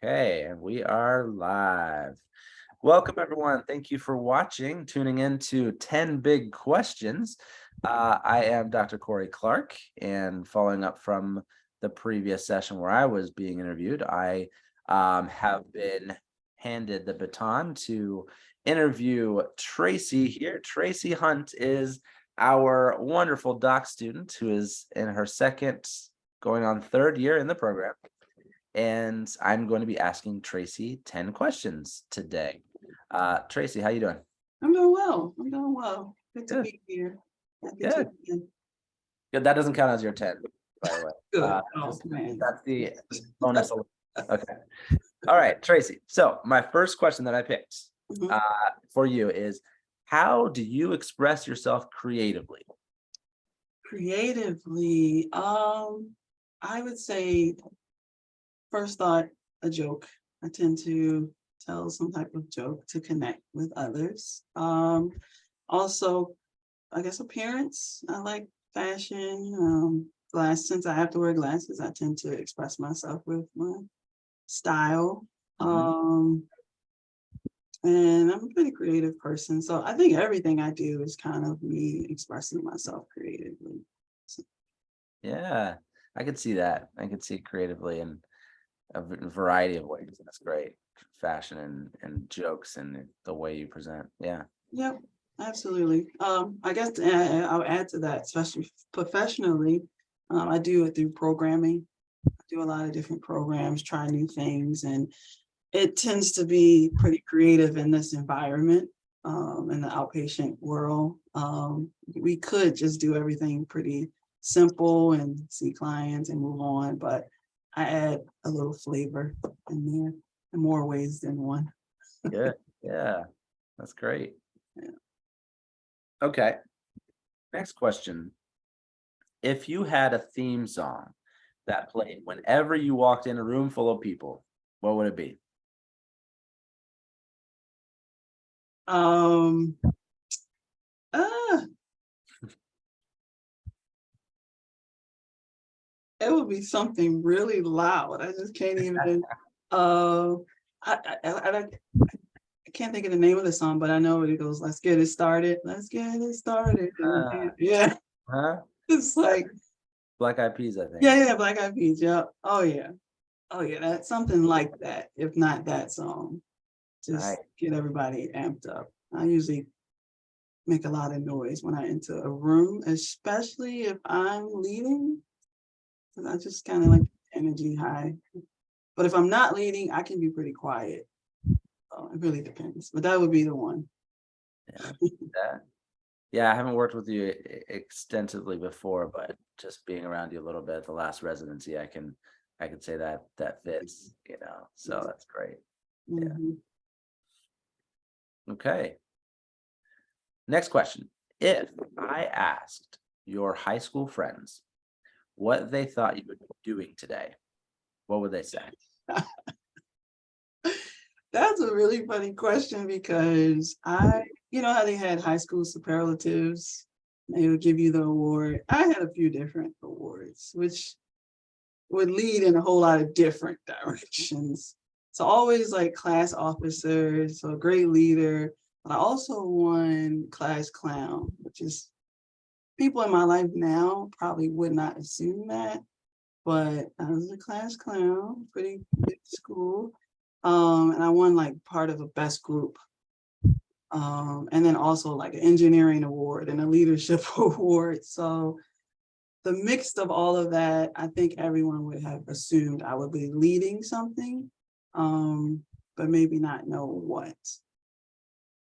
Okay, and we are live. Welcome, everyone. Thank you for watching, tuning in to 10 Big Questions. I am Dr. Cory Clark, and following up from the previous session where I was being interviewed, I have been handed the baton to interview Tracy here. Tracy Hunt is our wonderful doc student who is in her second, going on third year in the program. And I'm going to be asking Tracy 10 questions today. Tracy, how you doing? I'm doing well. I'm doing well. Good to Good, be here. Happy to good. be Good. That doesn't count as your 10, by the way. good. Oh Just man. that's the bonus. Okay. All right, Tracy. So my first question that I picked Mhm. uh, for you is, how do you express yourself creatively? Creatively, I would say first thought a joke. I tend to tell some type of joke to connect with others. Also, I guess appearance. I like fashion. Since I have to wear glasses, I tend to express myself with my style. Mhm. Um, And I'm a pretty creative person. So I think everything I do is kind of me expressing myself creatively. So, Yeah, I could see that. I could see it creatively in a variety of ways. That's great. Fashion and jokes and the way you present. Yeah. yep, absolutely. I guess I'll add to that, especially professionally. I do it through programming. I do a lot of different programs, try new things, and it tends to be pretty creative in this environment, in the outpatient world. We could just do everything pretty simple and see clients and move on, but I add a little flavor in there in more ways than one. Good. Yeah. That's great. Yeah. Okay. Next question. If you had a theme song that played whenever you walked in a room full of people, what would it be? Um, ah, it would be something really loud. I just can't even. Uh, I can't think of the name of the song, but I know it goes, "Let's get it started. Let's get it started." Uh, Yeah, huh? it's like, Black Eyed Peas, I think. yeah, yeah, Black Eyed Peas. Yeah. Oh yeah. Oh yeah. That's something like that. If not that song, just Right. get everybody amped up. I usually make a lot of noise when I enter a room, especially if I'm leading, 'cause I just kind of like energy high. But if I'm not leading, I can be pretty quiet. It really depends. But that would be the one. Yeah. That. Yeah, I haven't worked with you extensively before, but just being around you a little bit at the last residency, I can say that that fits. So that's great. Yeah. Mhm. Okay. Next question. If I asked your high school friends what they thought you would be doing today, what would they say? That's a really funny question because you know how they had high school superlatives? They would give you the award. I had a few different awards, which would lead in a whole lot of different directions. So always like class officer, so a great leader. But I also won class clown, which is people in my life now probably would not assume that, but I was a class clown, pretty good school. And I won like part of a best group. And then also like an engineering award and a leadership award. So the mix of all of that, I think everyone would have assumed I would be leading something, but maybe not know what.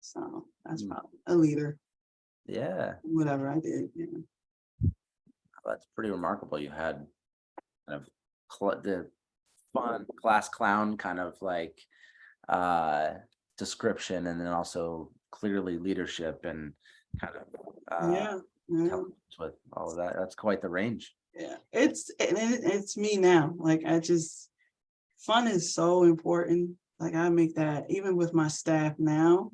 So that's Hmm. probably a leader, Yeah, whatever I did. Yeah. that's pretty remarkable. You had kind of the fun class clown kind of like uh description, and then also clearly leadership and kind of Yeah. Yeah. intelligence with all of that. That's quite the range. Yeah. It's me now. Like I just fun is so important. Like I make that even with my staff now.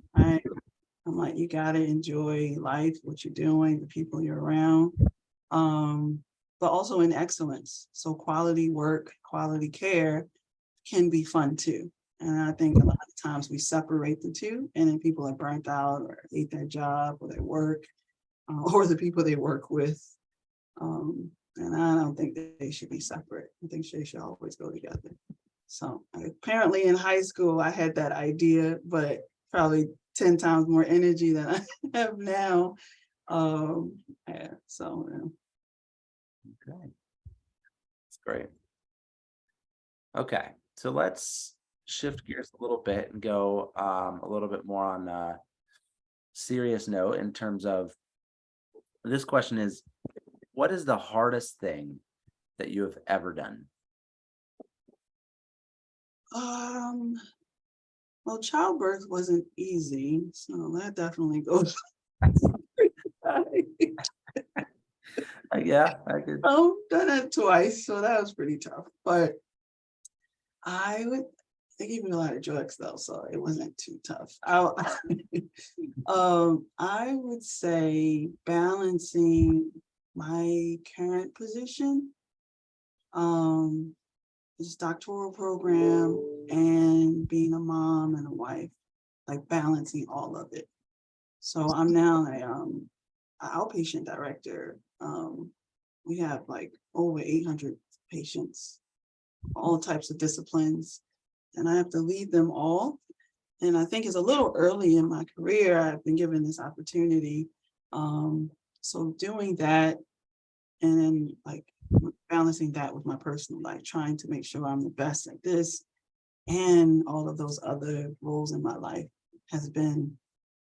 I'm like, you gotta enjoy life, what you're doing, the people you're around. But also in excellence. So quality work, quality care, can be fun too. And I think a lot of times we separate the two, and then people are burnt out or hate their job or their work, or the people they work with. And I don't think that they should be separate. I think they should always go together. So apparently in high school, I had that idea, but probably 10 times more energy than I have now. Yeah, so Okay, that's great. Okay, so let's shift gears a little bit and go a little bit more on a serious note in terms of this question is, what is the hardest thing that you have ever done? um, well, childbirth wasn't easy, so that definitely goes. Yeah, I could. Done it twice, so that was pretty tough. But I would they gave me a lot of drugs though, so it wasn't too tough. I would say balancing my current position, um, this doctoral program, and being a mom and a wife, like balancing all of it. So I'm now a outpatient director. We have like over 800 patients, all types of disciplines, and I have to lead them all. And I think it's a little early in my career. I've been given this opportunity. So doing that and then like balancing that with my personal life, trying to make sure I'm the best at this and all of those other roles in my life has been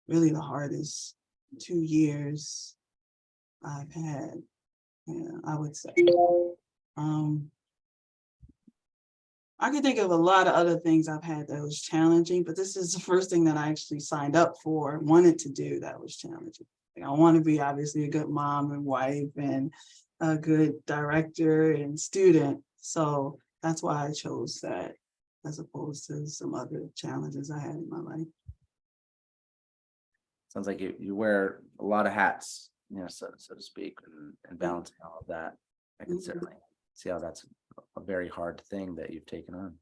really the hardest 2 years I've had. Yeah, I would say. Um, I can think of a lot of other things I've had that was challenging, but this is the first thing that I actually signed up for, wanted to do that was challenging. Like, I want to be obviously a good mom and wife and a good director and student. So that's why I chose that as opposed to some other challenges I had in my life. Sounds like you wear a lot of hats, so to speak, and Yeah. balancing all of that. I can Mhm. certainly see how that's a very hard thing that you've taken on.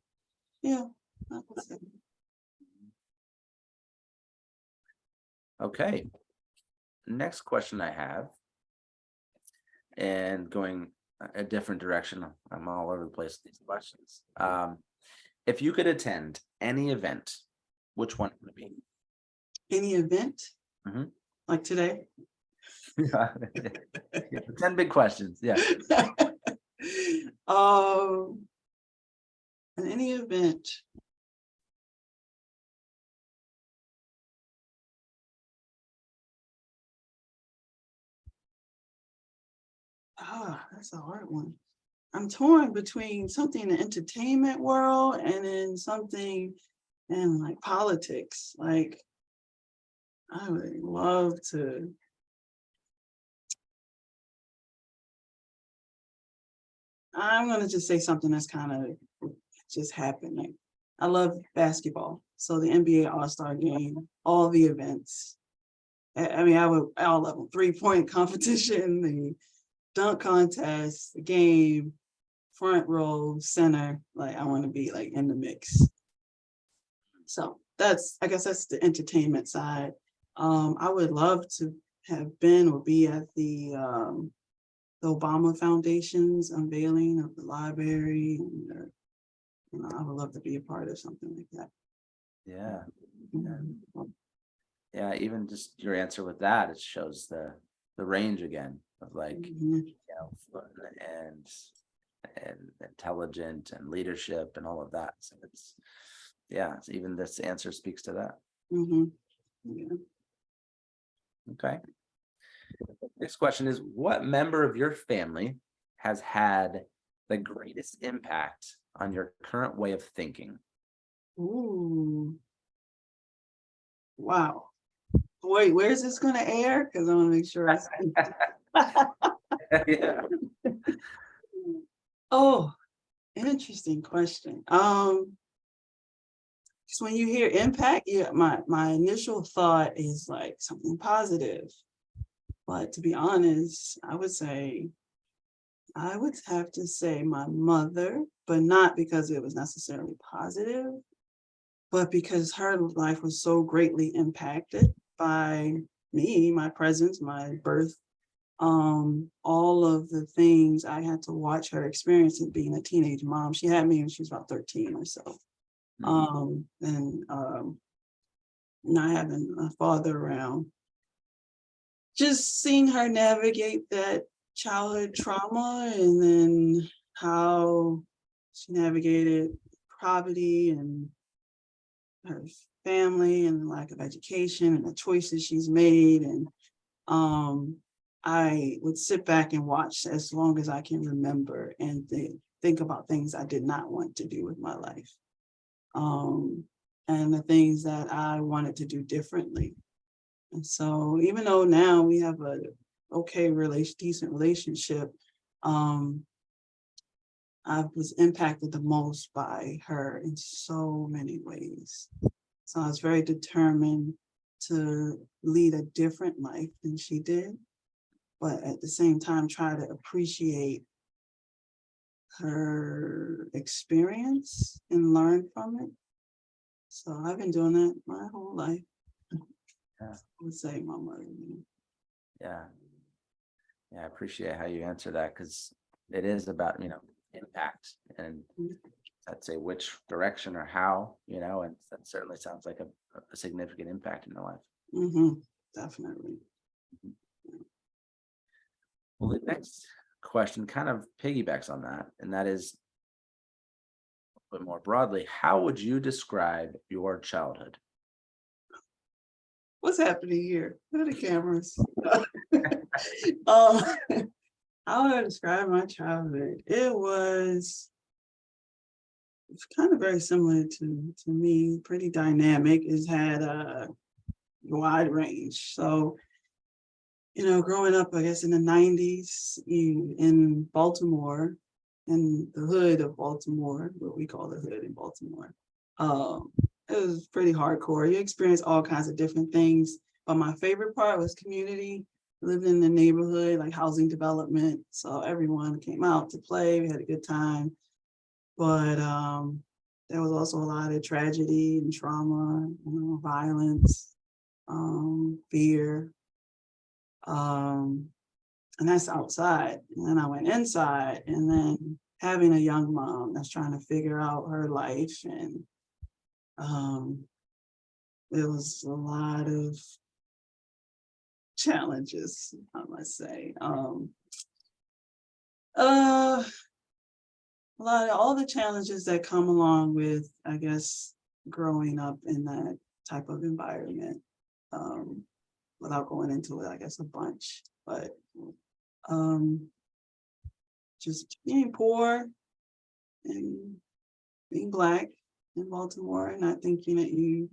Yeah. I would say. Okay, next question I have, and going a different direction. I'm all over the place with these questions. If you could attend any event, which one would it be? Any event Mhm. like today? Yeah, 10 big questions. Yeah. um, in any event, that's a hard one. I'm torn between something in the entertainment world and then something in like politics. Like I would love to. I'm gonna just say something that's kind of just happened. Like I love basketball, so the NBA All-Star Game, all the events. I mean, I would all of them. 3-point competition, the dunk contest, the game, front row, center. Like I want to be like in the mix. So I guess that's the entertainment side. I would love to have been or be at the Obama Foundation's unveiling of the library. And, I would love to be a part of something like that. Yeah. Mhm. Yeah. Even just your answer with that, it shows the range again of like, Mhm. fun and intelligent and leadership and all of that. So even this answer speaks to that. Mhm. Yeah. Okay. Next question is, what member of your family has had the greatest impact on your current way of thinking? Ooh. Wow. Wait, where's this gonna air? Because I want to make sure I see. Yeah. Oh, interesting question. 'Cause when you hear impact, yeah, my initial thought is like something positive. But to be honest, I would have to say my mother. but not because it was necessarily positive, but because her life was so greatly impacted by me, my presence, my birth, all of the things I had to watch her experience in being a teenage mom. She had me when she was about 13 or so. Mhm. And not having a father around, just seeing her navigate that childhood trauma, and then how she navigated poverty and her family and the lack of education and the choices she's made. And I would sit back and watch as long as I can remember, and think about things I did not want to do with my life, um, and the things that I wanted to do differently. And so even though now we have a decent relationship, um, I was impacted the most by her in so many ways. So I was very determined to lead a different life than she did, but at the same time try to appreciate her experience and learn from it. So I've been doing that my whole life. Yeah, I would say my mother. yeah, yeah. I appreciate how you answer that because it is about, impact and I'd say which direction or how, and that certainly sounds like a significant impact in your life. Mm-hmm, definitely. Well, the next question kind of piggybacks on that, and that is, but more broadly, how would you describe your childhood? What's happening here? Where are the cameras? um, how would I describe my childhood? It's kind of very similar to me, pretty dynamic. It's had a wide range. So, growing up, I guess in the 90s in Baltimore, in the hood of Baltimore, what we call the hood in Baltimore, um, it was pretty hardcore. You experience all kinds of different things. But my favorite part was community, living in the neighborhood, like housing development. So everyone came out to play. We had a good time. But there was also a lot of tragedy and trauma, violence, fear. Um, and that's outside. And then I went inside, and then having a young mom that's trying to figure out her life, and um, there was a lot of challenges, I must say. Uh, a lot of all the challenges that come along with, I guess, growing up in that type of environment. Um, Without going into it, I guess a bunch, but um, just being poor and being Black in Baltimore, and not thinking that you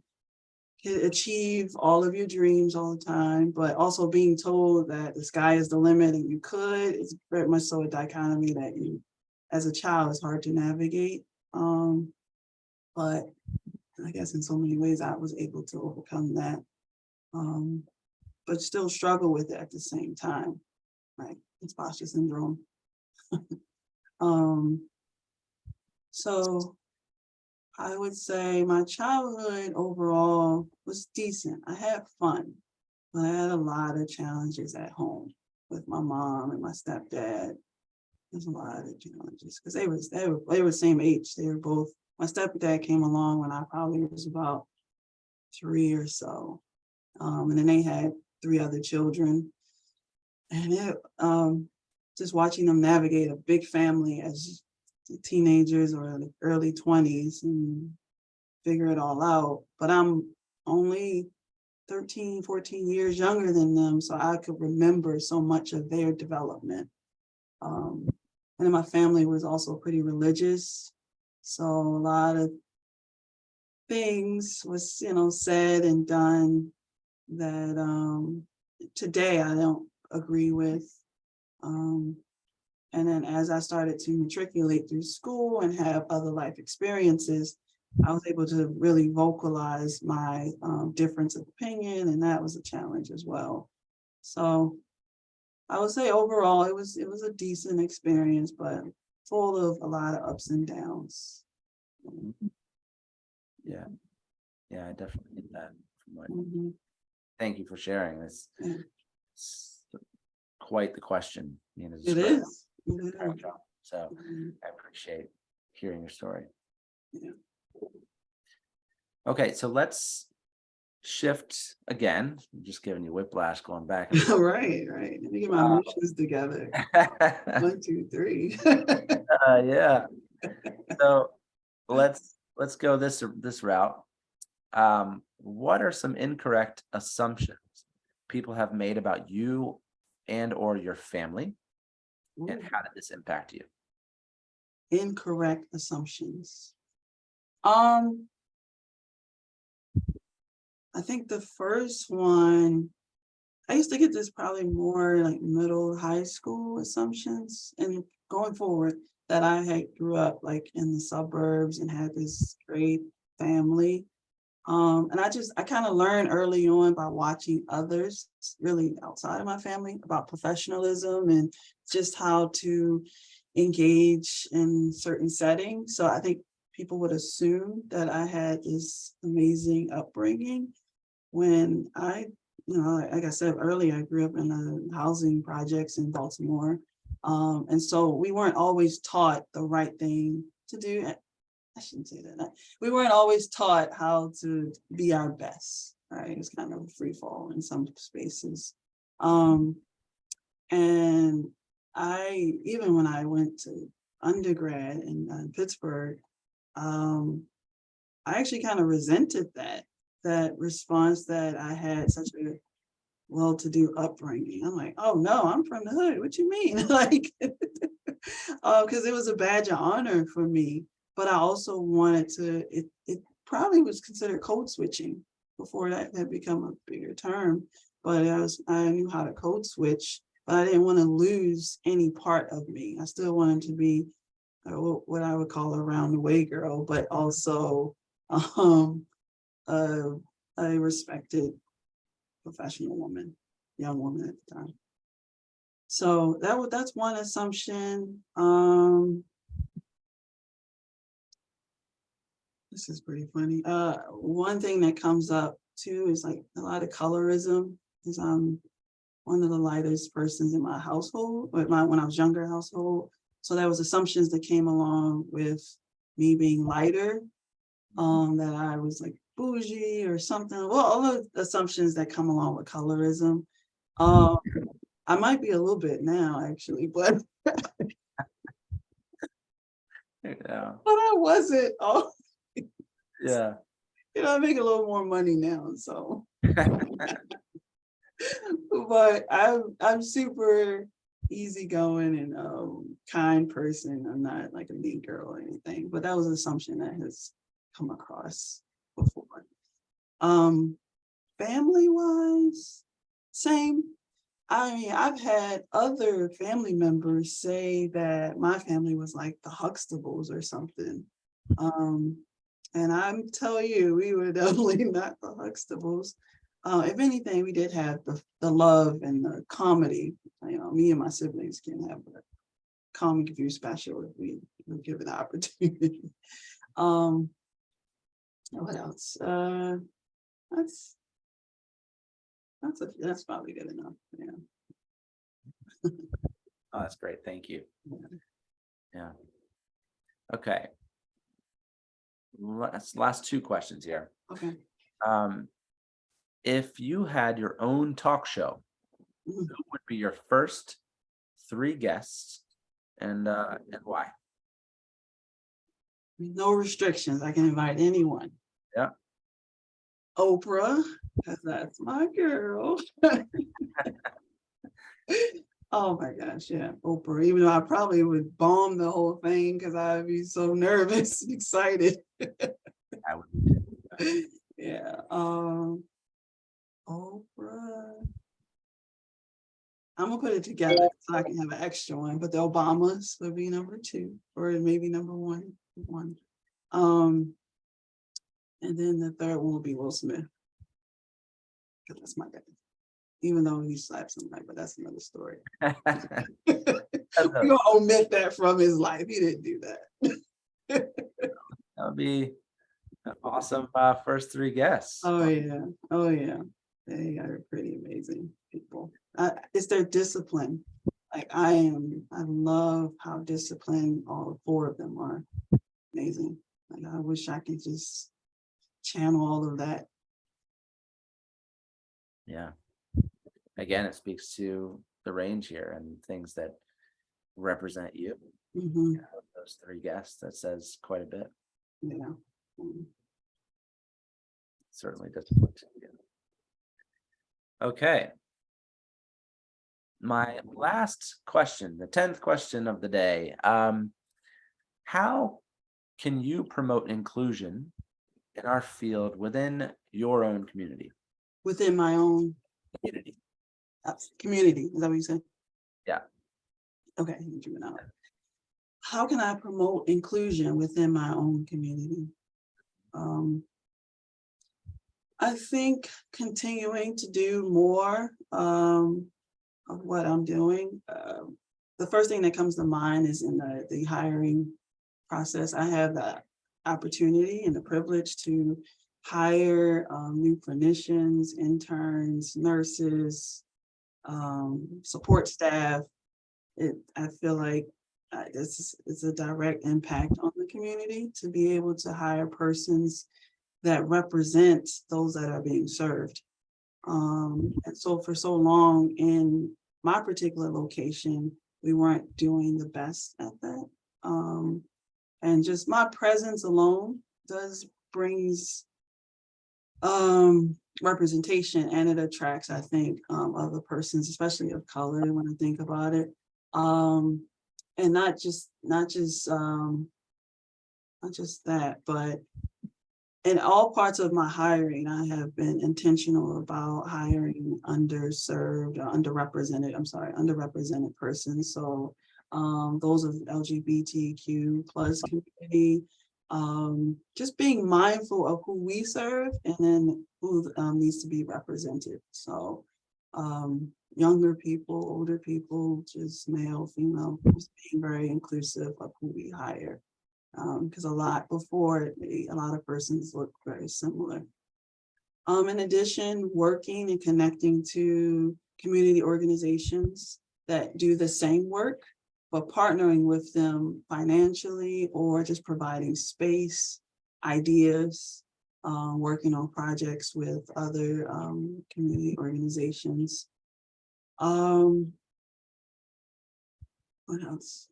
can achieve all of your dreams all the time, but also being told that the sky is the limit and you could. It's very much so a dichotomy that you, as a child, is hard to navigate. But I guess in so many ways, I was able to overcome that, but still struggle with it at the same time, like imposter syndrome. Um, so I would say my childhood overall was decent. I had fun, but I had a lot of challenges at home with my mom and my stepdad. There's a lot of challenges because they were the same age. They were both. My stepdad came along when I probably was about 3 or so, and then they had 3 other children, and just watching them navigate a big family as teenagers or the early 20s and figure it all out. But I'm only 13, 14 years younger than them, so I could remember so much of their development. And then my family was also pretty religious, so a lot of things was, said and done that today I don't agree with. Um, and then as I started to matriculate through school and have other life experiences, I was able to really vocalize my difference of opinion, and that was a challenge as well. So I would say overall it was a decent experience, but full of a lot of ups and downs. Yeah. Yeah, I definitely get that. Mhm. Thank you for sharing this. Yeah. It's quite the question, to It describe is. It the entire is. job. So Mhm. I appreciate hearing your story. Yeah. Okay, so let's shift again. I'm just giving you whiplash going back and forth. Right, right. Let me get my emotions together. Uh, 1, 2, 3. yeah. So let's go this route. What are some incorrect assumptions people have made about you and or your family, and Ooh, how did this impact you? incorrect assumptions. Um, I think the first one, I used to get this probably more like middle high school assumptions, and going forward that I had grew up like in the suburbs and had this great family. And I kind of learned early on by watching others really outside of my family about professionalism and just how to engage in certain settings. So I think people would assume that I had this amazing upbringing when like I said earlier, I grew up in the housing projects in Baltimore. And so we weren't always taught the right thing to do. I shouldn't say that. We weren't always taught how to be our best, right? It's kind of a free fall in some spaces. Um, and even when I went to undergrad in Pittsburgh, um, I actually kind of resented that response that I had such a well-to-do upbringing. I'm like, oh no, I'm from the hood. What you mean? Like, because it was a badge of honor for me. But I also wanted to. It probably was considered code switching before that had become a bigger term. But I knew how to code switch, but I didn't want to lose any part of me. I still wanted to be what I would call a round the way girl, but also um, a, a respected professional woman, young woman at the time. So that's one assumption. This is pretty funny. One thing that comes up too is like a lot of colorism. Is I'm one of the lightest persons in my household, but my when I was younger household. So there was assumptions that came along with me being lighter, that I was like bougie or something. Well, all the assumptions that come along with colorism. Um, I might be a little bit now actually, but Yeah. I wasn't. Oh, Yeah. I make a little more money now, so. But I'm super easygoing and kind person. I'm not like a mean girl or anything, but that was an assumption that has come across before. Um, family wise, same. I mean, I've had other family members say that my family was like the Huxtables or something. Um, and I'm tell you, we were definitely not the Huxtables. If anything, we did have the love and the comedy. Me and my siblings can have a comic view special if we were given the opportunity. um, what else? That's that's probably good enough. Yeah. Oh, that's great. Thank you. Yeah. Okay. Last two questions here. Okay. Um, if you had your own talk show, Mhm. who would be your first three guests, and why? No restrictions. I can invite anyone. Yeah. Oprah, because that's my girl. Oh my gosh, yeah, Oprah. Even though I probably would bomb the whole thing because I'd be so nervous and excited. I would. Yeah. Oprah. I'm gonna put it together so I can have an extra one, but the Obamas would be number two, or maybe number one. One. Um, and then the third one will be Will Smith, because that's my guy. Even though he slapped somebody, but that's another story. We're gonna omit that from his life. He didn't do that. That would be an awesome first three guests. Oh yeah. Oh yeah. They are pretty amazing people. It's their discipline. Like I love how disciplined all four of them are. Amazing. Like I wish I could just channel all of that. Yeah. Again, it speaks to the range here and things that represent you. Hmm. Those three guests, that says quite a bit. Yeah. Certainly disciplined. Okay. My last question, the 10th question of the day. How can you promote inclusion in our field within your own community? Within my own Community. community. Is that what you said? Yeah. Okay. How can I promote inclusion within my own community? I think continuing to do more of what I'm doing. The first thing that comes to mind is in the hiring process. I have the opportunity and the privilege to hire new clinicians, interns, nurses, support staff. I feel like it's a direct impact on the community to be able to hire persons that represent those that are being served. And so for so long in my particular location, we weren't doing the best at that. And just my presence alone brings representation, and it attracts, I think, other persons, especially of color when I think about it. And not just that, but in all parts of my hiring, I have been intentional about hiring underrepresented persons. So those of LGBTQ plus community, just being mindful of who we serve and then who needs to be represented. So younger people, older people, just male, female, just being very inclusive of who we hire. Because a lot of persons look very similar. In addition, working and connecting to community organizations that do the same work, but partnering with them financially or just providing space, ideas, working on projects with other community organizations. What else?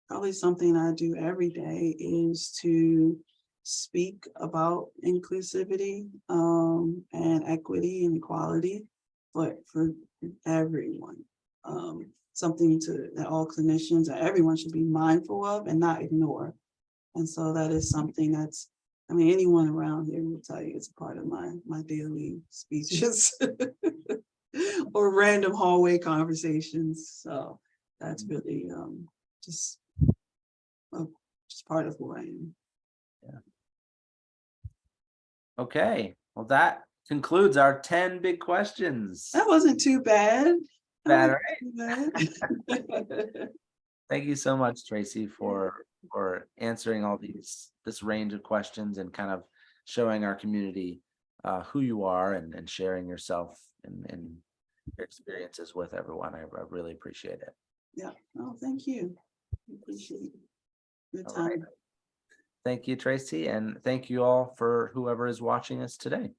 Probably something I do every day is to speak about inclusivity and equity and equality, but for everyone. Something that all clinicians and everyone should be mindful of and not ignore. And so that is something anyone around here will tell you it's a part of my daily speeches or random hallway conversations. So that's really just part of who I am. Yeah. Okay. Well, that concludes our 10 big questions. That wasn't too bad. Bad, right? Thank you so much, Tracy, for answering all this range of questions and kind of showing our community who you are and sharing yourself and your experiences with everyone. I really appreciate it. Yeah. Oh, thank you. I appreciate your All time. right. Thank you, Tracy, and thank you all for whoever is watching us today.